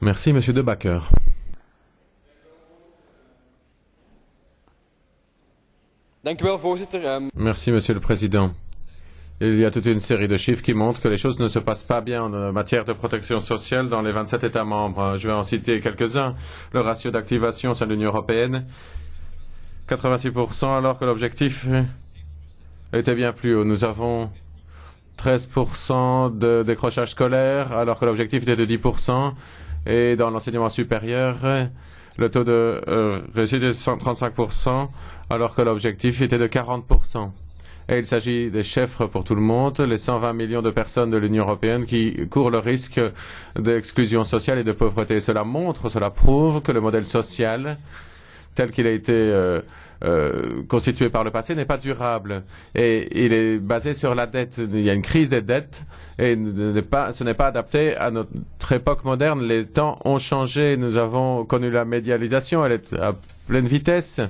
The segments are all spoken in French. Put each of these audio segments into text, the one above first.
Merci, Monsieur De Backer. Merci, Monsieur le Président. Il y a toute une série de chiffres qui montrent que les choses ne se passent pas bien en matière de protection sociale dans les 27 États membres. Je vais en citer quelques-uns. Le ratio d'activation au sein de l'Union européenne, 86%, alors que l'objectif était bien plus haut. Nous avons 13% de décrochage scolaire, alors que l'objectif était de 10%. Et dans l'enseignement supérieur, le taux de réussite est de 135%, alors que l'objectif était de 40%. Et il s'agit des chiffres pour tout le monde, les 120 millions de personnes de l'Union européenne qui courent le risque d'exclusion sociale et de pauvreté. Cela montre, cela prouve que le modèle social tel qu'il a été constitué par le passé n'est pas durable. Et il est basé sur la dette. Il y a une crise des dettes et ce n'est pas adapté à notre époque moderne. Les temps ont changé. Nous avons connu la médialisation. Elle est à pleine vitesse.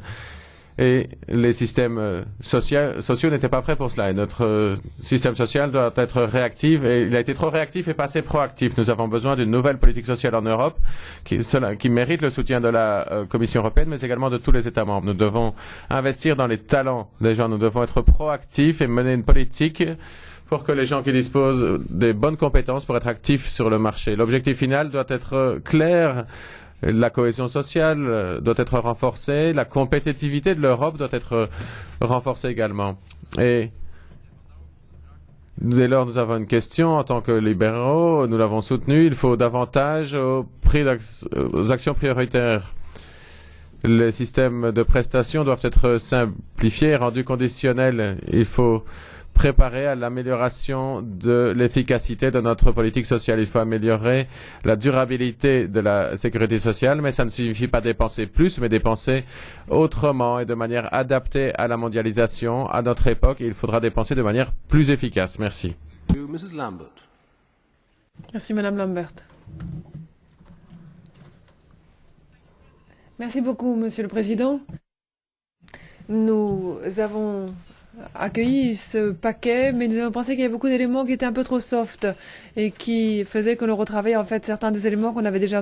Et les systèmes sociaux n'étaient pas prêts pour cela. Et notre système social doit être réactif. Et il a été trop réactif et pas assez proactif. Nous avons besoin d'une nouvelle politique sociale en Europe qui mérite le soutien de la Commission européenne, mais également de tous les États membres. Nous devons investir dans les talents des gens. Nous devons être proactifs et mener une politique pour que les gens qui disposent des bonnes compétences pour être actifs sur le marché. L'objectif final doit être clair. La cohésion sociale doit être renforcée, la compétitivité de l'Europe doit être renforcée également. Et dès lors, nous avons une question en tant que libéraux, nous l'avons soutenu, il faut davantage aux actions prioritaires. Les systèmes de prestations doivent être simplifiés et rendus conditionnels. Il faut préparer à l'amélioration de l'efficacité de notre politique sociale. Il faut améliorer la durabilité de la sécurité sociale, mais ça ne signifie pas dépenser plus, mais dépenser autrement et de manière adaptée à la mondialisation. À notre époque, il faudra dépenser de manière plus efficace. Merci. Merci, Madame Lambert. Merci beaucoup, Monsieur le Président. Nous avons accueilli ce paquet, mais nous avons pensé qu'il y avait beaucoup d'éléments qui étaient un peu trop soft et qui faisaient que l'on retravaille en fait certains des éléments qu'on avait déjà